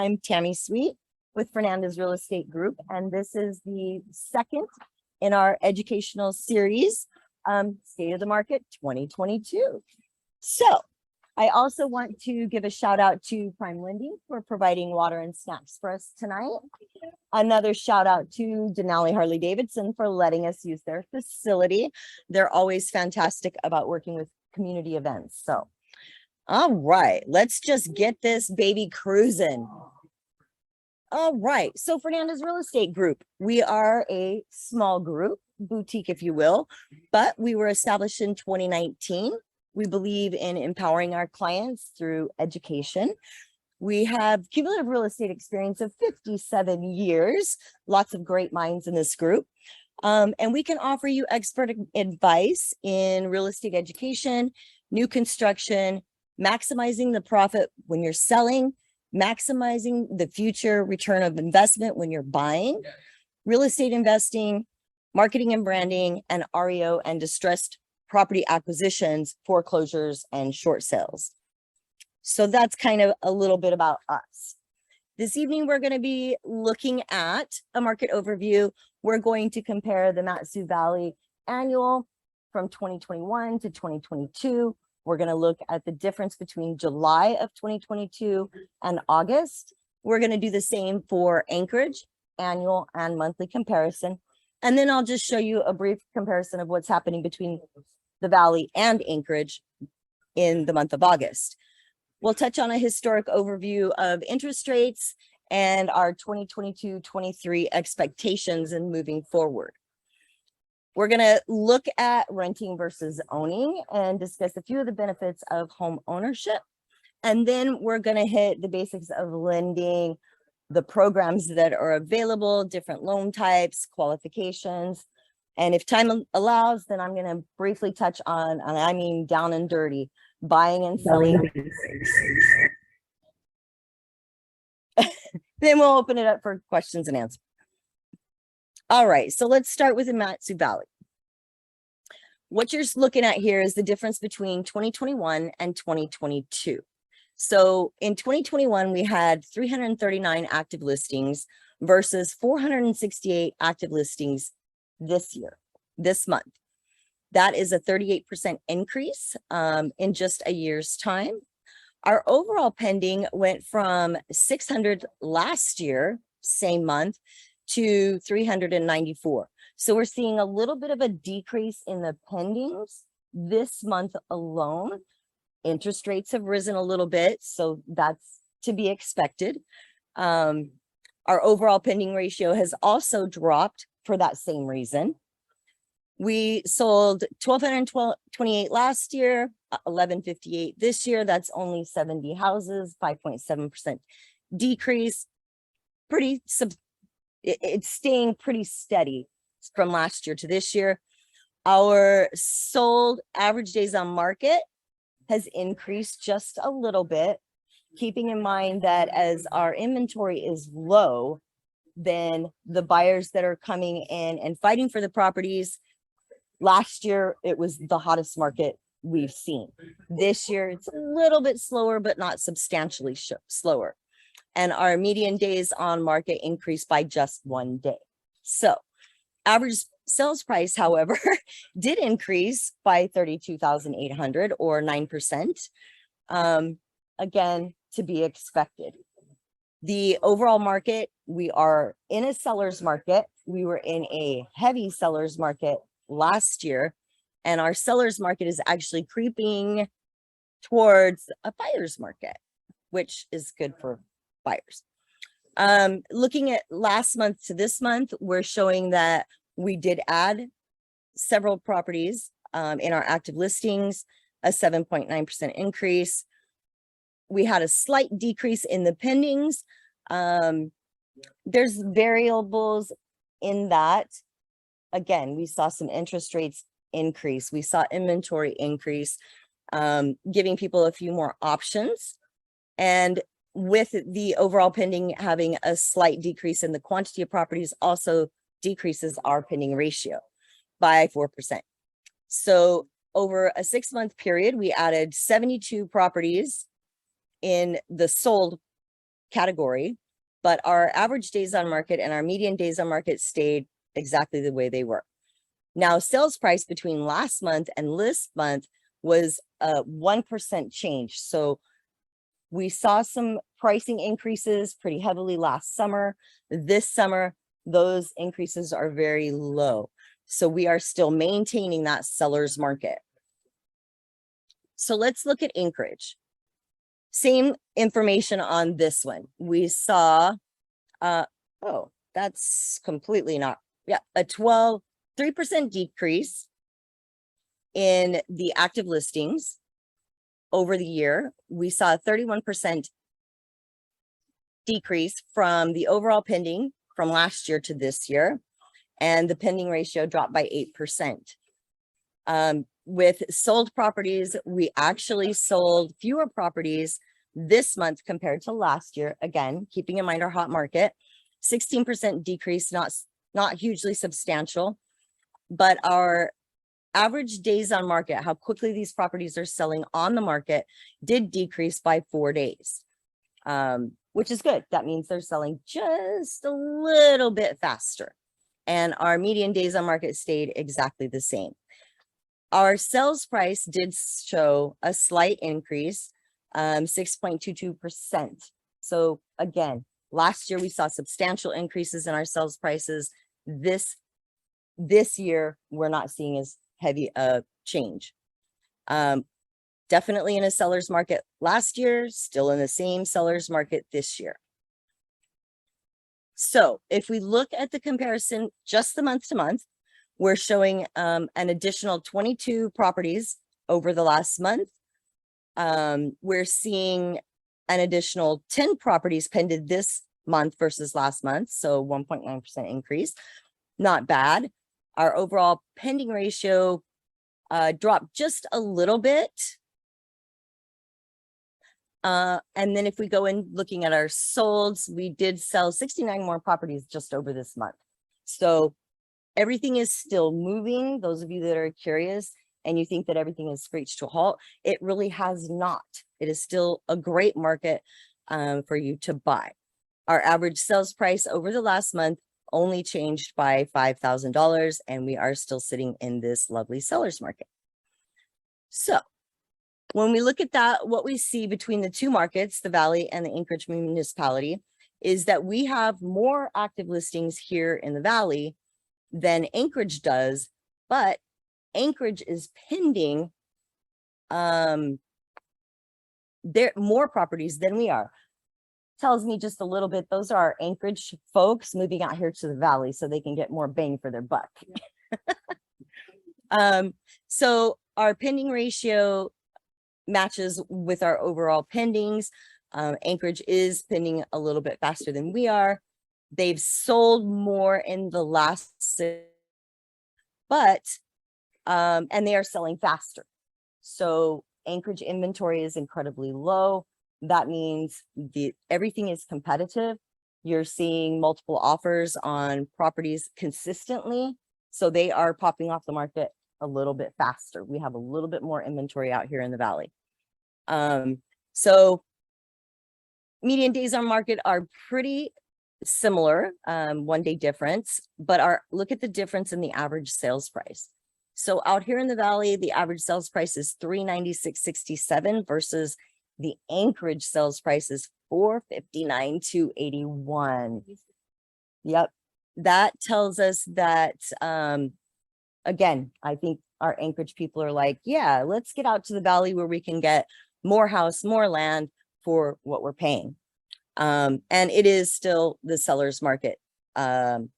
I'm Tammy Sweet with Fernandez Real Estate Group, and this is the second in our educational series, State of the Market 2022. So I also want to give a shout out to Prime Lending for providing water and snacks for us tonight. Another shout out to Denali Harley Davidson for letting us use their facility. They're always fantastic about working with community events. So, all right, let's just get this baby cruising. All right, so Fernandez Real Estate Group, we are a small group, boutique, if you will, but we were established in 2019. We believe in empowering our clients through education. We have cumulative real estate experience of 57 years, lots of great minds in this group. And we can offer you expert advice in real estate education, new construction, maximizing the profit when you're selling, maximizing the future return of investment when you're buying, real estate investing, marketing and branding, and REO and distressed property acquisitions, foreclosures, and short sales. So that's kind of a little bit about us. This evening, we're going to be looking at a market overview. We're going to compare the Mat-Su Valley annual from 2021 to 2022. We're going to look at the difference between July of 2022 and August. We're going to do the same for Anchorage, annual and monthly comparison. And then I'll just show you a brief comparison of what's happening between the Valley and Anchorage in the month of August. We'll touch on a historic overview of interest rates and our 2022-23 expectations and moving forward. We're going to look at renting versus owning and discuss a few of the benefits of home ownership. And then we're going to hit the basics of lending, the programs that are available, different loan types, qualifications. And if time allows, then I'm going to briefly touch on, and I mean down and dirty, buying and selling. Then we'll open it up for questions and answers. All right, so let's start with the Mat-Su Valley. What you're looking at here is the difference between 2021 and 2022. So in 2021, we had 339 active listings versus 468 active listings this month. That is a 38% increase in just a year's time. Our overall pending went from 600 last year, same month, to 394. So we're seeing a little bit of a decrease in the pendings this month alone. Interest rates have risen a little bit, so that's to be expected. Our overall pending ratio has also dropped for that same reason. We sold 1,228 last year, 1,158 this year. That's only 70 houses, 5.7% decrease. It's staying pretty steady from last year to this year. Our sold average days on market has increased just a little bit, keeping in mind that as our inventory is low, then the buyers that are coming in and fighting for the properties, last year, it was the hottest market we've seen. This year, it's a little bit slower, but not substantially slower. And our median days on market increased by just 1 day. So average sales price, however, did increase by 32,800 or 9%. Again, to be expected. The overall market, we are in a seller's market. We were in a heavy seller's market last year, and our seller's market is actually creeping towards a buyer's market, which is good for buyers. Looking at last month to this month, we're showing that we did add several properties in our active listings, a 7.9% increase. We had a slight decrease in the pendings. There's variables in that. Again, we saw some interest rates increase. We saw inventory increase, giving people a few more options. And with the overall pending having a slight decrease in the quantity of properties also decreases our pending ratio by 4%. So over a 6-month period, we added 72 properties in the sold category, but our average days on market and our median days on market stayed exactly the way they were. Now, sales price between last month and this month was a 1% change. So we saw some pricing increases pretty heavily last summer. This summer, those increases are very low. So we are still maintaining that seller's market. So let's look at Anchorage. Same information on this one. We saw, oh, that's completely not, yeah, a 3% decrease in the active listings over the year. We saw a 31% decrease from the overall pending from last year to this year, and the pending ratio dropped by 8%. With sold properties, we actually sold fewer properties this month compared to last year. Again, keeping in mind our hot market, 16% decrease, not hugely substantial, but our average days on market, how quickly these properties are selling on the market, did decrease by 4 days, which is good. That means they're selling just a little bit faster. And our median days on market stayed exactly the same. Our sales price did show a slight increase, 6.22%. So again, last year we saw substantial increases in our sales prices. This year, we're not seeing as heavy a change. Definitely in a seller's market last year, still in the same seller's market this year. So if we look at the comparison, just the month to month, we're showing an additional 22 properties over the last month. We're seeing an additional 10 properties pended this month versus last month, so 1.9% increase. Not bad. Our overall pending ratio dropped just a little bit. And then if we go in looking at our solds, we did sell 69 more properties just over this month. So everything is still moving. Those of you that are curious and you think that everything is screeched to a halt, it really has not. It is still a great market for you to buy. Our average sales price over the last month only changed by $5,000, and we are still sitting in this lovely seller's market. So when we look at that, what we see between the two markets, the Valley and the Anchorage municipality, is that we have more active listings here in the Valley than Anchorage does, but Anchorage is pending more properties than we are. Tells me just a little bit, those are our Anchorage folks moving out here to the Valley so they can get more bang for their buck. So our pending ratio matches with our overall pendings. Anchorage is pending a little bit faster than we are. They've sold more in the last 6, but and they are selling faster. So Anchorage inventory is incredibly low. That means everything is competitive. You're seeing multiple offers on properties consistently. So they are popping off the market a little bit faster. We have a little bit more inventory out here in the Valley. So median days on market are pretty similar, 1 day difference, but look at the difference in the average sales price. So out here in the Valley, the average sales price is $396.67 versus the Anchorage sales price is $459,281. Yep. That tells us that, again, I think our Anchorage people are like, yeah, let's get out to the Valley where we can get more house, more land for what we're paying. And it is still the seller's market. The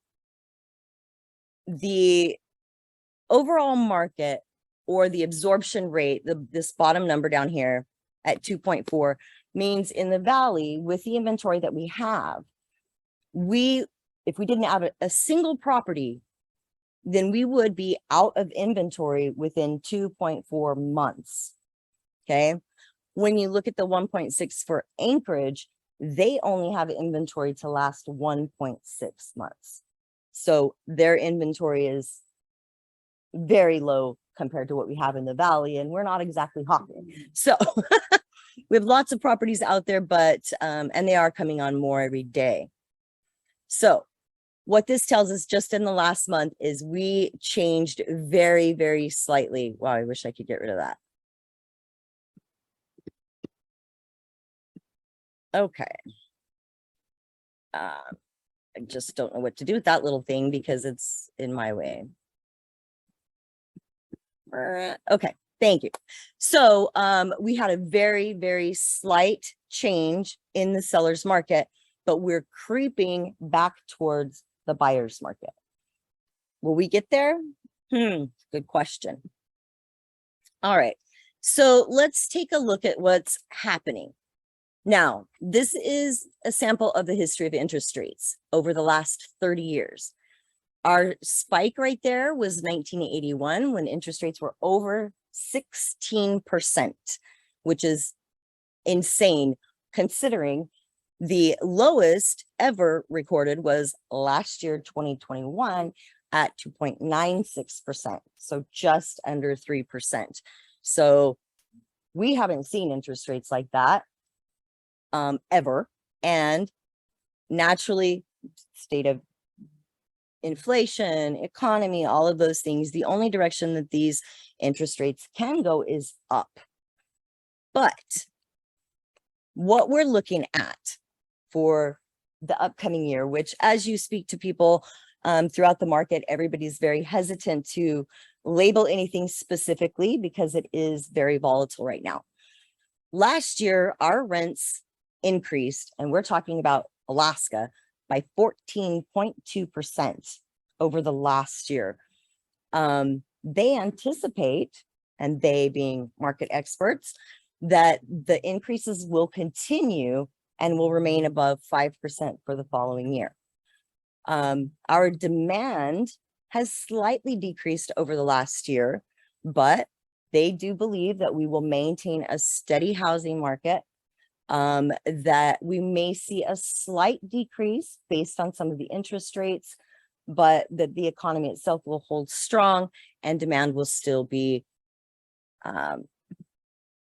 overall market, or the absorption rate, this bottom number down here at 2.4, means in the Valley, with the inventory that we have, if we didn't have a single property, then we would be out of inventory within 2.4 months. Okay. When you look at the 1.6 for Anchorage, they only have inventory to last 1.6 months. So their inventory is very low compared to what we have in the Valley, and we're not exactly hopping. So we have lots of properties out there, but, and they are coming on more every day. So what this tells us just in the last month is we changed very, very slightly. Wow, I wish I could get rid of that. Okay. I just don't know what to do with that little thing because it's in my way. Okay, thank you. So we had a very, very slight change in the seller's market, but we're creeping back towards the buyer's market. Will we get there? Good question. All right, so let's take a look at what's happening. Now, this is a sample of the history of interest rates over the last 30 years. Our spike right there was 1981 when interest rates were over 16%, which is insane considering the lowest ever recorded was last year, 2021 at 2.96%. So just under 3%. So we haven't seen interest rates like that ever. And naturally, state of inflation, economy, all of those things, the only direction that these interest rates can go is up. But what we're looking at for the upcoming year, which as you speak to people throughout the market, everybody's very hesitant to label anything specifically because it is very volatile right now. Last year, our rents increased, and we're talking about Alaska, by 14.2% over the last year. They anticipate, and they being market experts, that the increases will continue and will remain above 5% for the following year. Our demand has slightly decreased over the last year, but they do believe that we will maintain a steady housing market, that we may see a slight decrease based on some of the interest rates, but that the economy itself will hold strong and demand will still be,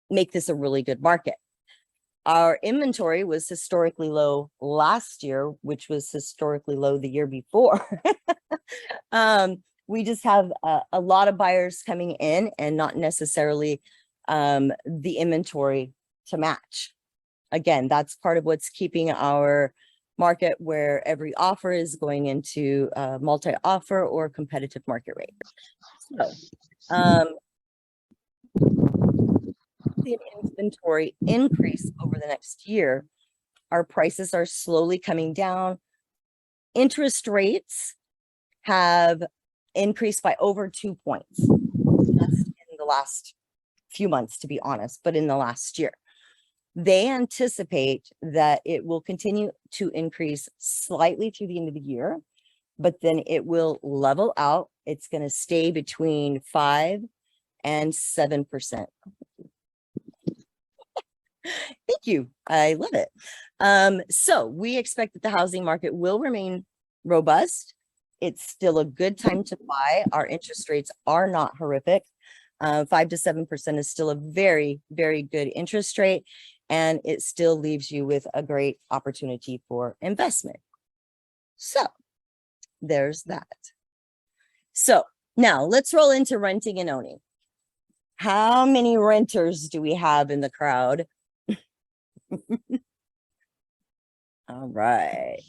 make this a really good market. Our inventory was historically low last year, which was historically low the year before. We just have a lot of buyers coming in and not necessarily the inventory to match. Again, that's part of what's keeping our market where every offer is going into multi-offer or competitive market rate. So, the inventory increase over the next year, our prices are slowly coming down. Interest rates have increased by over 2 points. That's in the last few months, to be honest, but in the last year. They anticipate that it will continue to increase slightly through the end of the year, but then it will level out. It's going to stay between 5 and 7%. Thank you. I love it. So we expect that the housing market will remain robust. It's still a good time to buy. Our interest rates are not horrific. 5 to 7% is still a very, very good interest rate, and it still leaves you with a great opportunity for investment. So there's that. So now let's roll into renting and owning. How many renters do we have in the crowd? All right.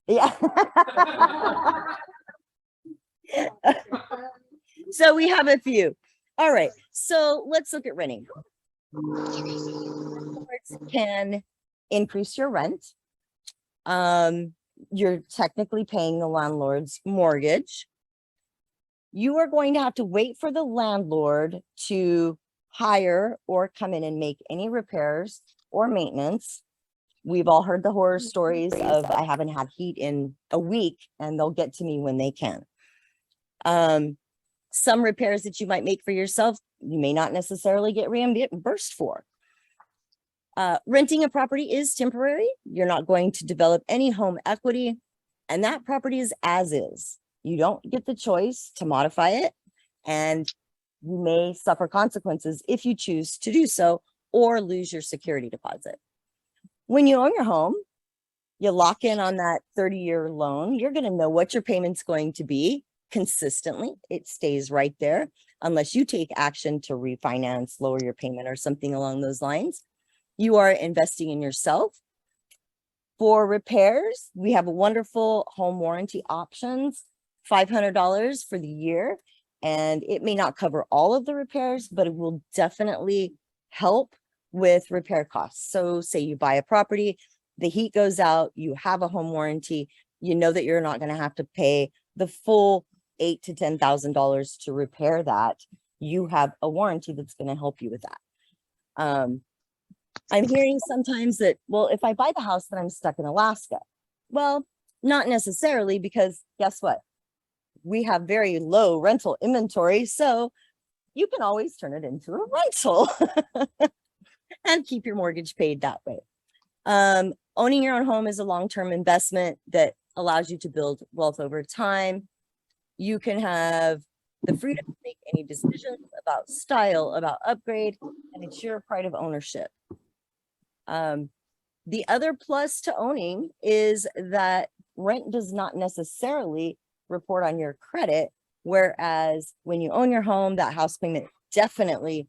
Yeah. So we have a few. All right. So let's look at renting. Can increase your rent. You're technically paying the landlord's mortgage. You are going to have to wait for the landlord to hire or come in and make any repairs or maintenance. We've all heard the horror stories of I haven't had heat in a week and they'll get to me when they can. Some repairs that you might make for yourself, you may not necessarily get reimbursed for. Renting a property is temporary. You're not going to develop any home equity, and that property is as is. You don't get the choice to modify it, and you may suffer consequences if you choose to do so or lose your security deposit. When you own your home, you lock in on that 30-year loan. You're going to know what your payment's going to be consistently. It stays right there unless you take action to refinance, lower your payment, or something along those lines. You are investing in yourself. For repairs, we have a wonderful home warranty options, $500 for the year. And it may not cover all of the repairs, but it will definitely help with repair costs. So say you buy a property, the heat goes out, you have a home warranty, you know that you're not going to have to pay the full $8,000 to $10,000 to repair that. You have a warranty that's going to help you with that. I'm hearing sometimes that, well, if I buy the house, then I'm stuck in Alaska. Well, not necessarily, because guess what? We have very low rental inventory, so you can always turn it into a rental and keep your mortgage paid that way. Owning your own home is a long-term investment that allows you to build wealth over time. You can have the freedom to make any decisions about style, about upgrade, and it's your pride of ownership. The other plus to owning is that rent does not necessarily report on your credit, whereas when you own your home, that house payment definitely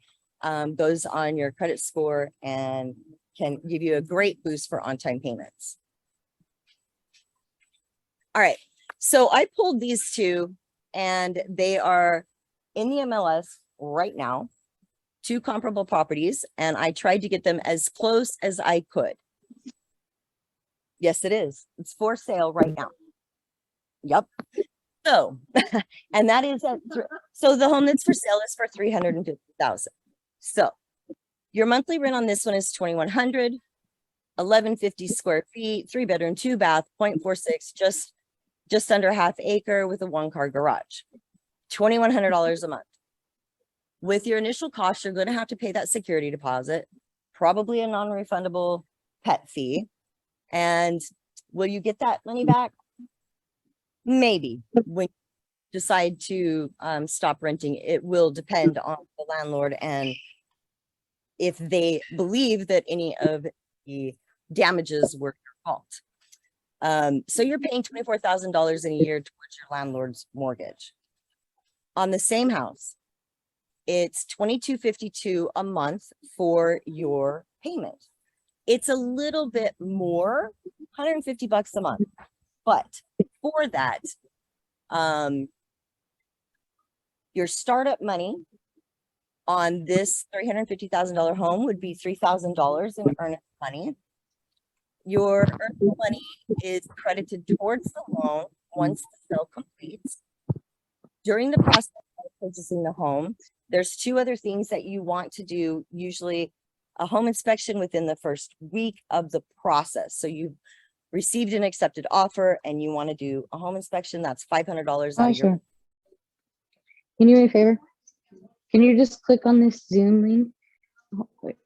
goes on your credit score and can give you a great boost for on-time payments. All right, so I pulled these two and they are in the MLS right now, two comparable properties, and I tried to get them as close as I could. Yes, it is. It's for sale right now. Yep. So, and that is so the home that's for sale is for $350,000. So your monthly rent on this one is $2,100, 1,150 square feet, 3-bedroom, 2-bath, 0.46, just under half acre with a 1-car garage, $2,100 a month. With your initial cost, you're going to have to pay that security deposit, probably a non-refundable pet fee. And will you get that money back? Maybe when you decide to stop renting. It will depend on the landlord and if they believe that any of the damages were your fault. So you're paying $24,000 in a year towards your landlord's mortgage. On the same house, it's $2,252 a month for your payment. It's a little bit more, $150 a month. But for that, your startup money on this $350,000 home would be $3,000 in earnest money. Your earnest money is credited towards the loan once the sale completes. During the process of purchasing the home, there's two other things that you want to do, usually a home inspection within the first week of the process. So you've received an accepted offer and you want to do a home inspection, that's $500 out of your. Can you do me a favor? Can you just click on this Zoom link? Oh, wait.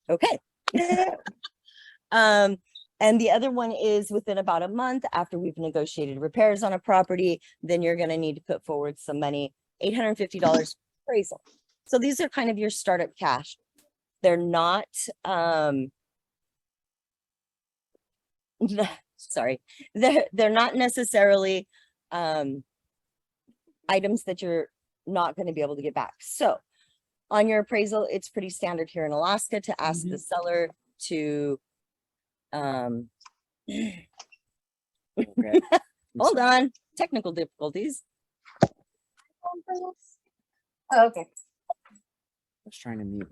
Okay. And the other one is within about a month after we've negotiated repairs on a property, then you're going to need to put forward some money, $850 appraisal. So these are kind of your startup cash. They're not, sorry, they're not necessarily items that you're not going to be able to get back. So on your appraisal, it's pretty standard here in Alaska to ask the seller to hold on, technical difficulties. Oh, okay. I was trying to mute.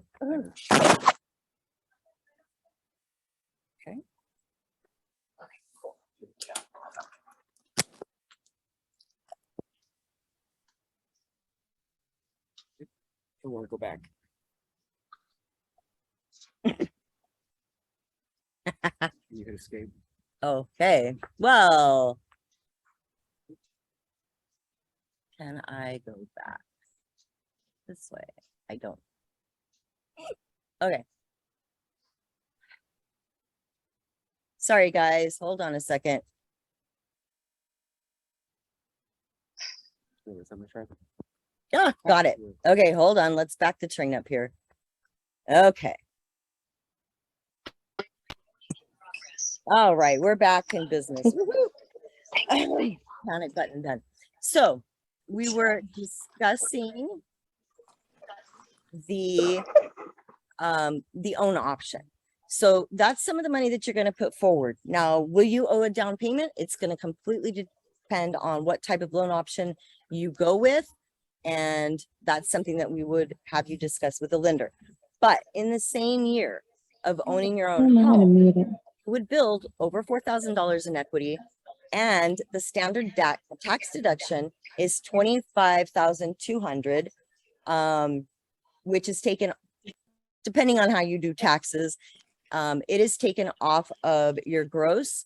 Okay. I want to go back. You could escape. Okay. Well, can I go back this way? I don't. Okay. Sorry, guys. Hold on a second. Ah, got it. Okay, hold on. Let's back the train up here. Okay. All right, we're back in business. Woohoo! Panic button done. So we were discussing the own option. So that's some of the money that you're going to put forward. Now, will you owe a down payment? It's going to completely depend on what type of loan option you go with. And that's something that we would have you discuss with the lender. But in the same year of owning your I own don't know how to home, mute it. you would build over $4,000 in equity, and the standard tax deduction is $25,200, which is taken, depending on how you do taxes, it is taken off of your gross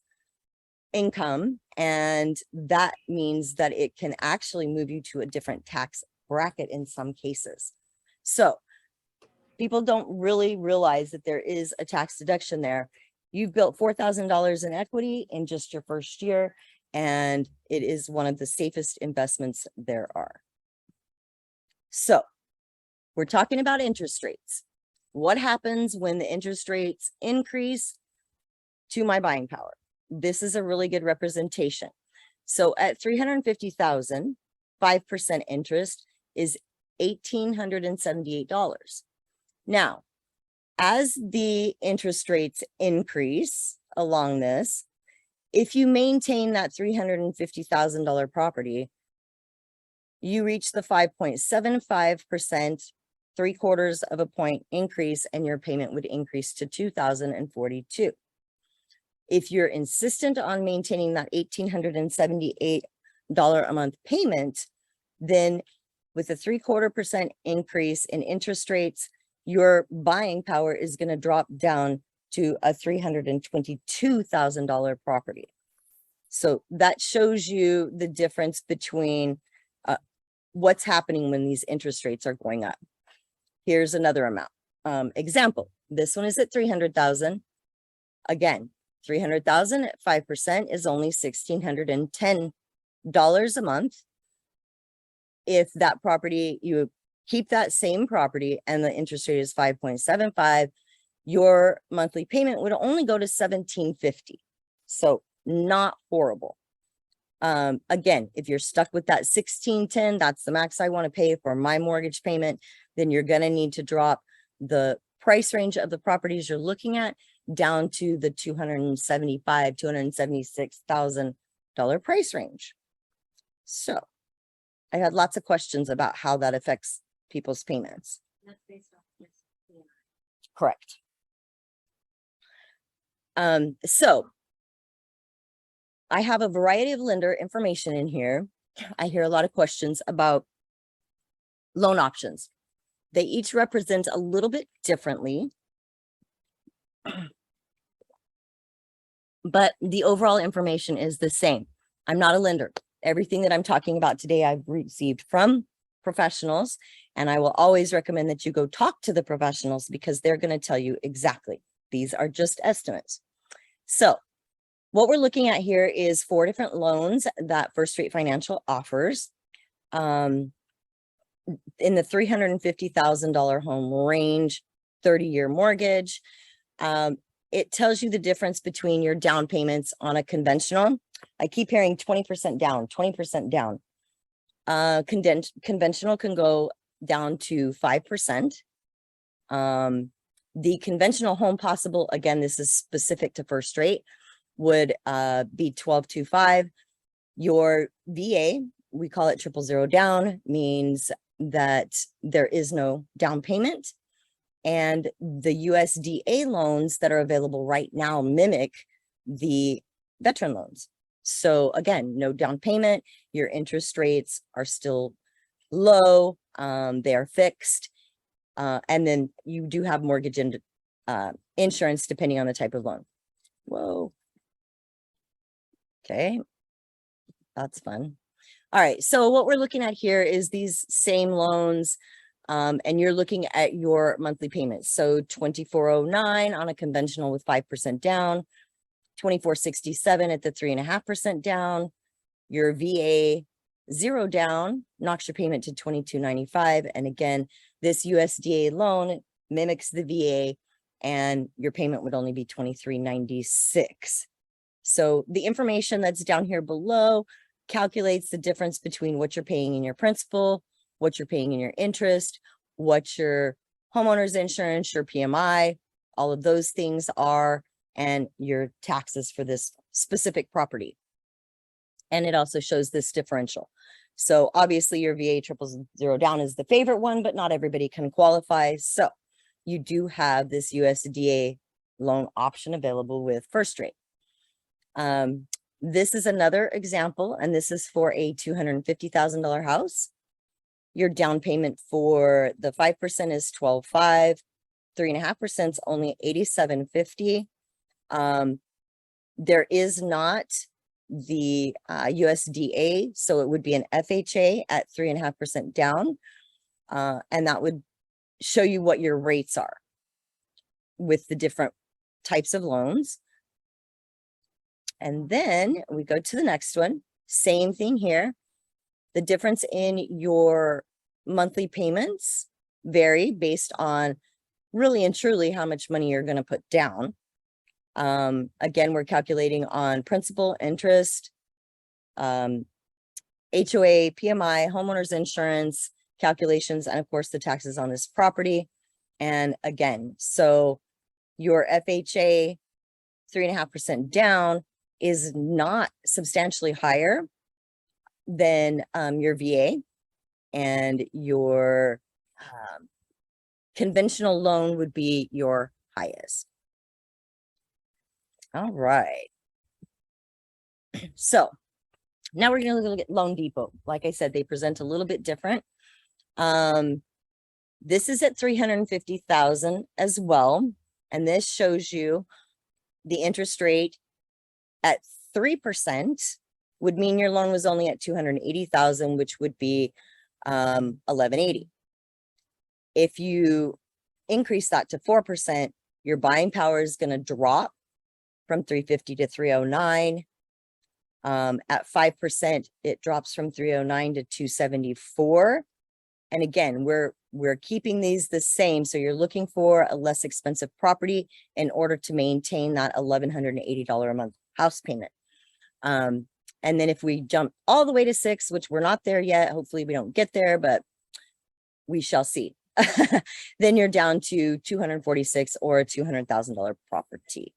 income, and that means that it can actually move you to a different tax bracket in some cases. So people don't really realize that there is a tax deduction there. You've built $4,000 in equity in just your first year, and it is one of the safest investments there are. So we're talking about interest rates. What happens when the interest rates increase to my buying power? This is a really good representation. So at 350,000, 5% interest is $1,878. Now, as the interest rates increase along this, if you maintain that $350,000 property, you reach the 5.75%, 3/4 of a point increase, and your payment would increase to $2,042. If you're insistent on maintaining that $1,878 a month payment, then with a 3/4% increase in interest rates, your buying power is going to drop down to a $322,000 property. So that shows you the difference between what's happening when these interest rates are going up. Here's another amount. Example, this one is at 300,000. Again, 300,000 at 5% is only $1,610 a month. If that property, you keep that same property and the interest rate is 5.75, your monthly payment would only go to $1,750. So not horrible. Again, if you're stuck with that 1610, that's the max I want to pay for my mortgage payment, then you're going to need to drop the price range of the properties you're looking at down to the $276,000 price range. So I had lots of questions about how that affects people's payments. That's based off this. Correct. So I have a variety of lender information in here. I hear a lot of questions about loan options. They each represent a little bit differently, but the overall information is the same. I'm not a lender. Everything that I'm talking about today, I've received from professionals, and I will always recommend that you go talk to the professionals because they're going to tell you exactly. These are just estimates. So what we're looking at here is 4 different loans that First Street Financial offers. In the $350,000 home range, 30-year mortgage. It tells you the difference between your down payments on a conventional. I keep hearing 20% down, 20% down. Conventional can go down to 5%. The conventional home possible, again, this is specific to First Rate, would be 12.25. Your VA, we call it 000 down, means that there is no down payment. And the USDA loans that are available right now mimic the veteran loans. So again, no down payment, your interest rates are still low, they are fixed. And then you do have mortgage and insurance depending on the type of loan. Whoa. Okay, that's fun. All right, so what we're looking at here is these same loans, and you're looking at your monthly payments. So $2,409 on a conventional with 5% down, $2,467 at the 3.5% down. Your VA 0 down knocks your payment to $22.95. And again, this USDA loan mimics the VA, and your payment would only be $23.96. So the information that's down here below calculates the difference between what you're paying in your principal, what you're paying in your interest, what your homeowner's insurance, your PMI, all of those things are, and your taxes for this specific property. And it also shows this differential. So obviously your VA 000 down is the favorite one, but not everybody can qualify. So you do have this USDA loan option available with First Rate. This is another example, and this is for a $250,000 house. Your down payment for the 5% is $12,500. 3.5% is only $87.50. There is not the USDA, so it would be an FHA at 3.5% down, and that would show you what your rates are with the different types of loans. And then we go to the next one. Same thing here. The difference in your monthly payments vary based on really and truly how much money you're going to put down. Again, we're calculating on principal, interest, HOA, PMI, homeowner's insurance calculations, and of course the taxes on this property. And again, so your FHA 3.5% down is not substantially higher than your VA, and your conventional loan would be your highest. All right. So now we're going to look at Loan Depot. Like I said, they present a little bit different. This is at $350,000 as well. And this shows you the interest rate at 3% would mean your loan was only at $280,000, which would be $1,180. If you increase that to 4%, your buying power is going to drop from 350 to 309. At 5%, it drops from 309 to 274. And again, we're keeping these the same. So you're looking for a less expensive property in order to maintain that $1,180 a month house payment. And then if we jump all the way to 6, which we're not there yet, hopefully we don't get there, but we shall see. Then you're down to 246 or a $200,000 property.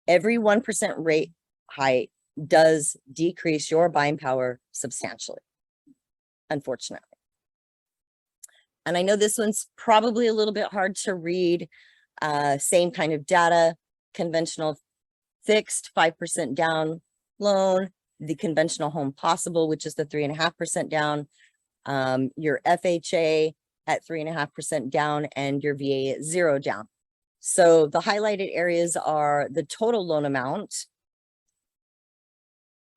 Every 1% rate hike does decrease your buying power substantially, unfortunately. And I know this one's probably a little bit hard to read. Same kind of data, conventional fixed 5% down loan, the conventional home possible, which is the 3.5% down, your FHA at 3.5% down, and your VA at 0 down. So the highlighted areas are the total loan amount.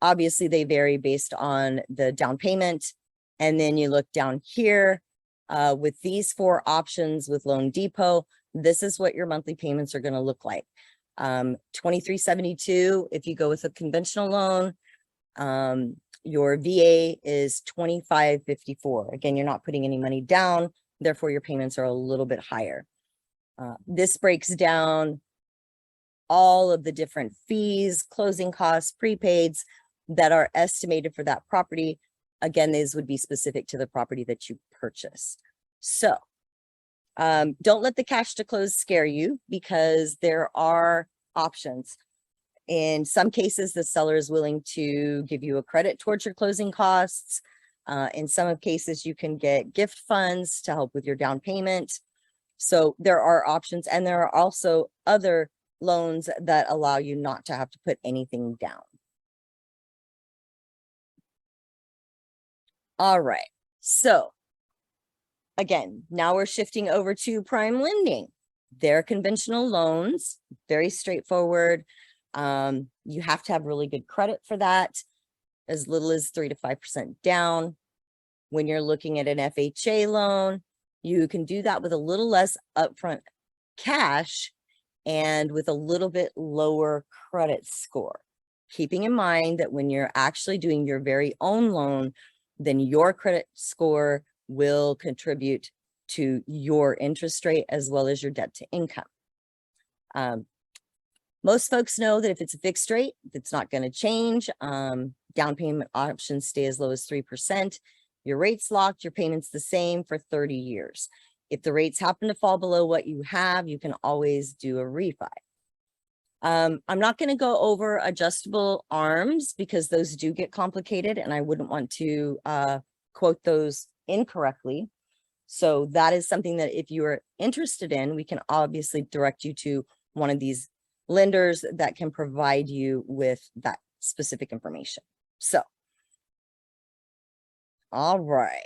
Obviously, they vary based on the down payment. And then you look down here with these 4 options with Loan Depot, this is what your monthly payments are going to look like. $23.72 if you go with a conventional loan. Your VA is $25.54. Again, you're not putting any money down, therefore your payments are a little bit higher. This breaks down all of the different fees, closing costs, prepaids that are estimated for that property. Again, these would be specific to the property that you purchase. So don't let the cash to close scare you, because there are options. In some cases, the seller is willing to give you a credit towards your closing costs. In some cases, you can get gift funds to help with your down payment. So there are options, and there are also other loans that allow you not to have to put anything down. All right. So again, now we're shifting over to prime lending. They're conventional loans, very straightforward. You have to have really good credit for that, as little as 3 to 5% down. When you're looking at an FHA loan, you can do that with a little less upfront cash and with a little bit lower credit score. keeping in mind that when you're actually doing your very own loan, then your credit score will contribute to your interest rate as well as your debt to income. Most folks know that if it's a fixed rate, it's not going to change. Down payment options stay as low as 3%. Your rate's locked, your payment's the same for 30 years. If the rates happen to fall below what you have, you can always do a refi. I'm not going to go over adjustable arms because those do get complicated and I wouldn't want to quote those incorrectly. So that is something that if you are interested in, we can obviously direct you to one of these lenders that can provide you with that specific information. So, all right.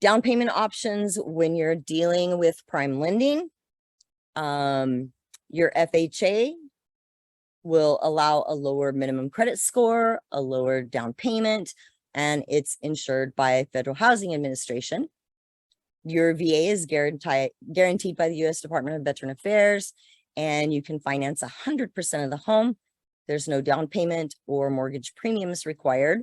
Down payment options when you're dealing with prime lending. Your FHA will allow a lower minimum credit score, a lower down payment, and it's insured by Federal Housing Administration. Your VA is guaranteed by the U.S. Department of Veteran Affairs, and you can finance 100% of the home. There's no down payment or mortgage premiums required.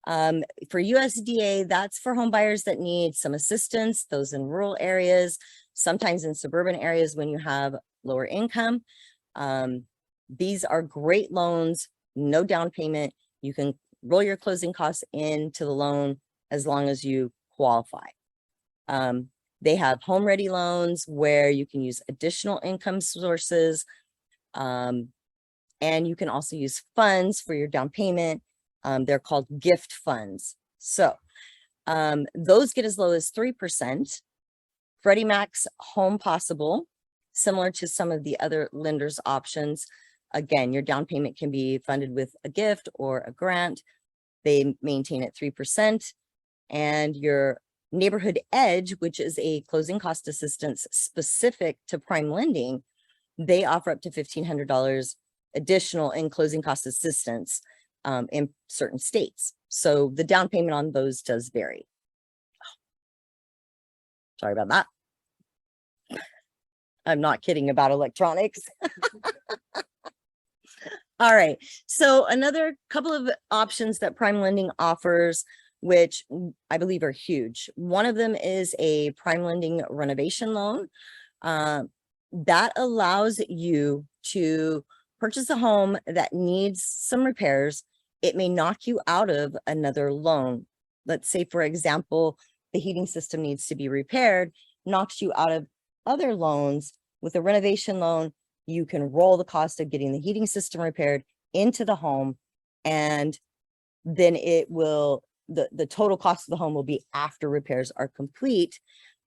For USDA, that's for home buyers that need some assistance, those in rural areas, sometimes in suburban areas when you have lower income. These are great loans, no down payment. You can roll your closing costs into the loan as long as you qualify. They have home ready loans where you can use additional income sources. And you can also use funds for your down payment. They're called gift funds. So those get as low as 3%. Freddie Mac's Home Possible, similar to some of the other lenders' options. Again, your down payment can be funded with a gift or a grant. They maintain at 3%. And your Neighborhood Edge, which is a closing cost assistance specific to prime lending, they offer up to $1,500 additional in closing cost assistance in certain states. So the down payment on those does vary. Sorry about that. I'm not kidding about electronics. All right. So another couple of options that prime lending offers, which I believe are huge. One of them is a prime lending renovation loan. That allows you to purchase a home that needs some repairs. It may knock you out of another loan. Let's say, for example, the heating system needs to be repaired, knocks you out of other loans. With a renovation loan, you can roll the cost of getting the heating system repaired into the home, and then it will, the total cost of the home will be after repairs are complete.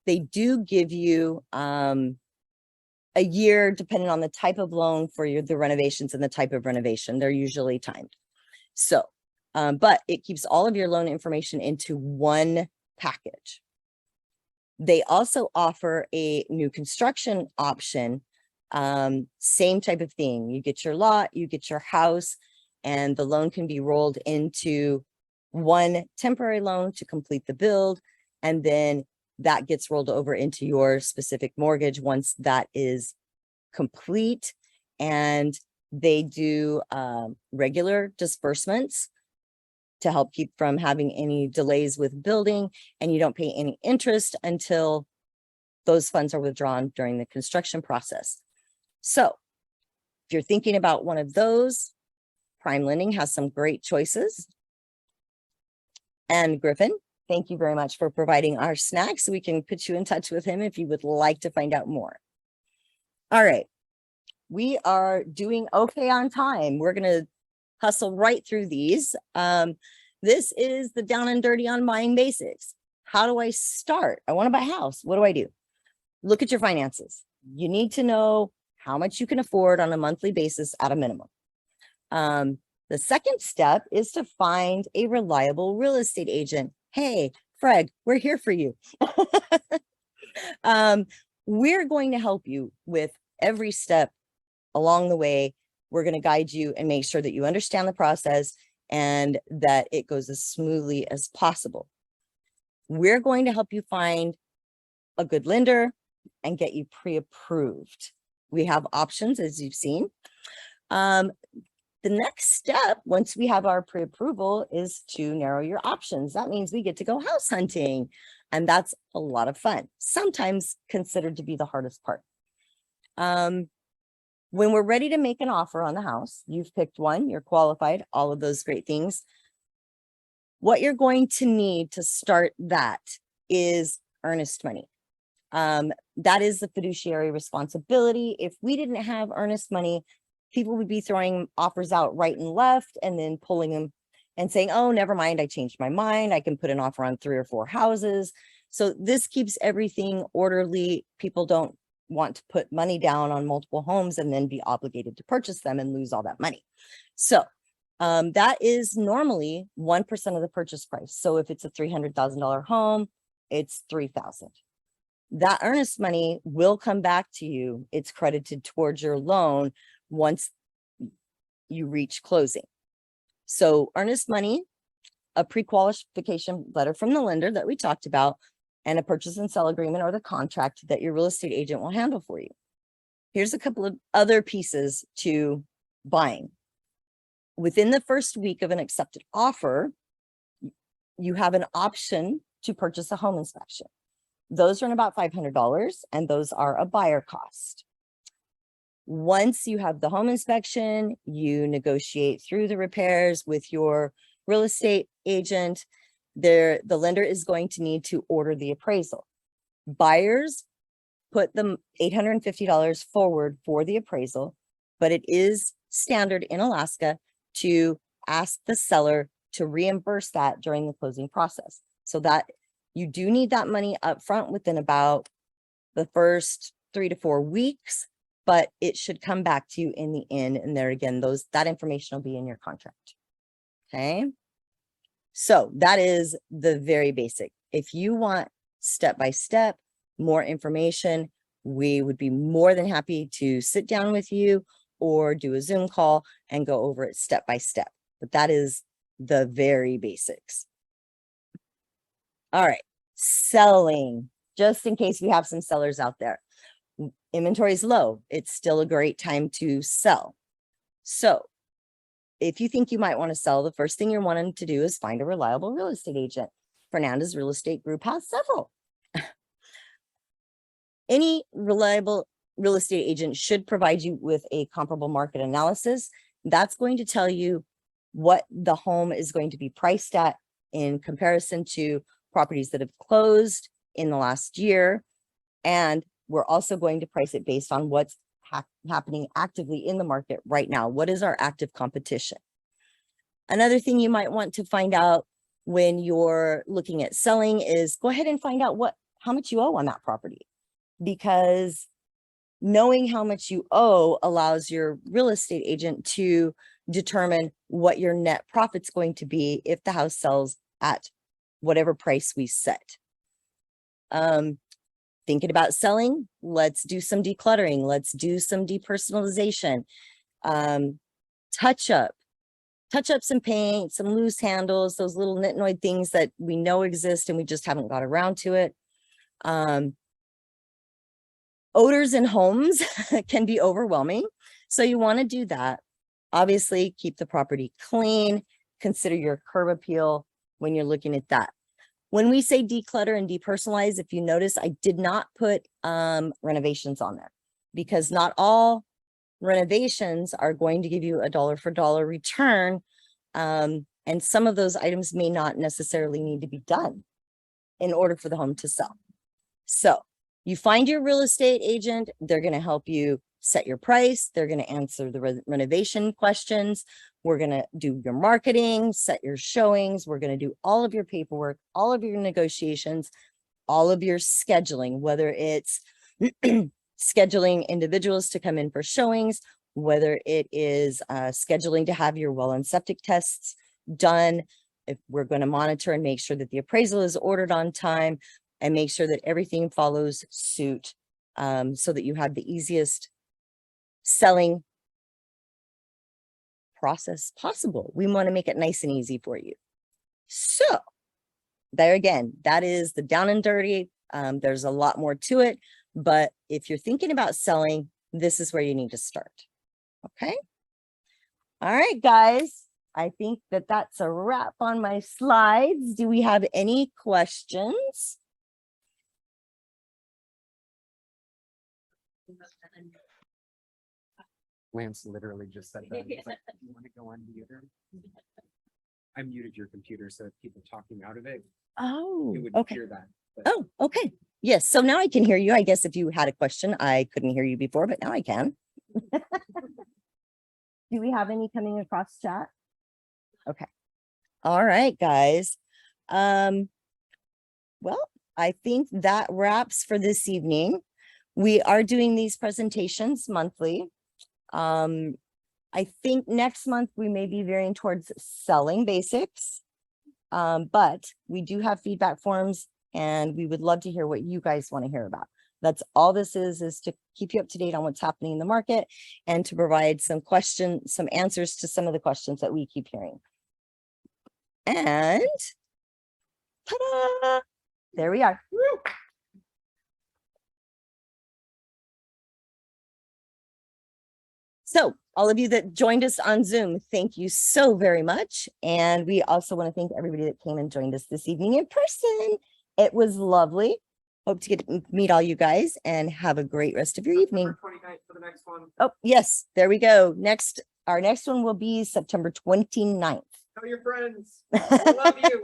They do give you a year, depending on the type of loan for the renovations and the type of renovation. They're usually timed. So, but it keeps all of your loan information into one package. They also offer a new construction option. Same type of thing. You get your lot, you get your house, and the loan can be rolled into one temporary loan to complete the build. And then that gets rolled over into your specific mortgage once that is complete. And they do regular disbursements to help keep from having any delays with building, and you don't pay any interest until those funds are withdrawn during the construction process. So if you're thinking about one of those, prime lending has some great choices. And Griffin, thank you very much for providing our snacks. We can put you in touch with him if you would like to find out more. All right, we are doing okay on time. We're going to hustle right through these. This is the down and dirty on buying basics. How do I start? I want to buy a house. What do I do? Look at your finances. You need to know how much you can afford on a monthly basis at a minimum. The second step is to find a reliable real estate agent. Hey, FREG, we're here for you. We're going to help you with every step along the way. We're going to guide you and make sure that you understand the process and that it goes as smoothly as possible. We're going to help you find a good lender and get you pre-approved. we have options, as you've seen. The next step, once we have our pre-approval, is to narrow your options. That means we get to go house hunting, and that's a lot of fun, sometimes considered to be the hardest part. When we're ready to make an offer on the house, you've picked one, you're qualified, all of those great things. What you're going to need to start that is earnest money. That is the fiduciary responsibility. If we didn't have earnest money, people would be throwing offers out right and left and then pulling them and saying, oh, never mind, I changed my mind. I can put an offer on 3 or 4 houses. So this keeps everything orderly. People don't want to put money down on multiple homes and then be obligated to purchase them and lose all that money. So that is normally 1% of the purchase price. So if it's a $300,000 home, it's $3,000. That earnest money will come back to you. It's credited towards your loan once you reach closing. So earnest money, a pre-qualification letter from the lender that we talked about, and a purchase and sell agreement or the contract that your real estate agent will handle for you. Here's a couple of other pieces to buying. Within the first week of an accepted offer, you have an option to purchase a home inspection. Those are in about $500, and those are a buyer cost. Once you have the home inspection, you negotiate through the repairs with your real estate agent. The lender is going to need to order the appraisal. Buyers put the $850 forward for the appraisal, but it is standard in Alaska to ask the seller to reimburse that during the closing process. So that you do need that money up front within about the first 3 to 4 weeks, but it should come back to you in the end. And there again, that information will be in your contract. Okay. So that is the very basic. If you want step-by-step, more information, we would be more than happy to sit down with you or do a Zoom call and go over it step-by-step. But that is the very basics. All right, selling, just in case we have some sellers out there. Inventory is low. It's still a great time to sell. So if you think you might want to sell, the first thing you're wanting to do is find a reliable real estate agent. Fernandez Real Estate Group has several. Any reliable real estate agent should provide you with a comparable market analysis. That's going to tell you what the home is going to be priced at in comparison to properties that have closed in the last year. And we're also going to price it based on what's happening actively in the market right now. What is our active competition? Another thing you might want to find out when you're looking at selling is go ahead and find out how much you owe on that property, because knowing how much you owe allows your real estate agent to determine what your net profit's going to be if the house sells at whatever price we set. Thinking about selling, let's do some decluttering. Let's do some depersonalization. Touch up some paint, some loose handles, those little nitnoid things that we know exist and we just haven't got around to it. Odors in homes can be overwhelming. So you want to do that. Obviously, keep the property clean. Consider your curb appeal when you're looking at that. When we say declutter and depersonalize, if you notice, I did not put renovations on there because not all renovations are going to give you a dollar for dollar return. And some of those items may not necessarily need to be done in order for the home to sell. So you find your real estate agent, they're going to help you set your price. They're going to answer the renovation questions. We're going to do your marketing, set your showings. We're going to do all of your paperwork, all of your negotiations, all of your scheduling, whether it's scheduling individuals to come in for showings, whether it is scheduling to have your well and septic tests done. If we're going to monitor and make sure that the appraisal is ordered on time and make sure that everything follows suit so that you have the easiest selling process possible. We want to make it nice and easy for you. So there again, that is the down and dirty. There's a lot more to it, but if you're thinking about selling, this is where you need to start. Okay. All right, guys. I think that that's a wrap on my slides. Do we have any questions? Lance literally just said that. He's like, "You want to go on muted?" I muted your computer so if people talking out of it, Oh, you would okay. hear that. But Oh, okay. Yes. So now I can hear you. I guess if you had a question, I couldn't hear you before, but now I can. Do we have any coming across chat? Okay. All right, guys. Well, I think that wraps for this evening. We are doing these presentations monthly. I think next month we may be veering towards selling basics. But we do have feedback forms and we would love to hear what you guys want to hear about. That's all this is to keep you up to date on what's happening in the market and to provide some answers to some of the questions that we keep hearing. And ta-da! There we are. So all of you that joined us on Zoom, thank you so very much. And we also want to thank everybody that came and joined us this evening in person. It was lovely. Hope to get to meet all you guys and have a great rest of your evening. 29th for the next one. Oh, yes, there we go. Our next one will be September 29th. Tell your friends. I love you.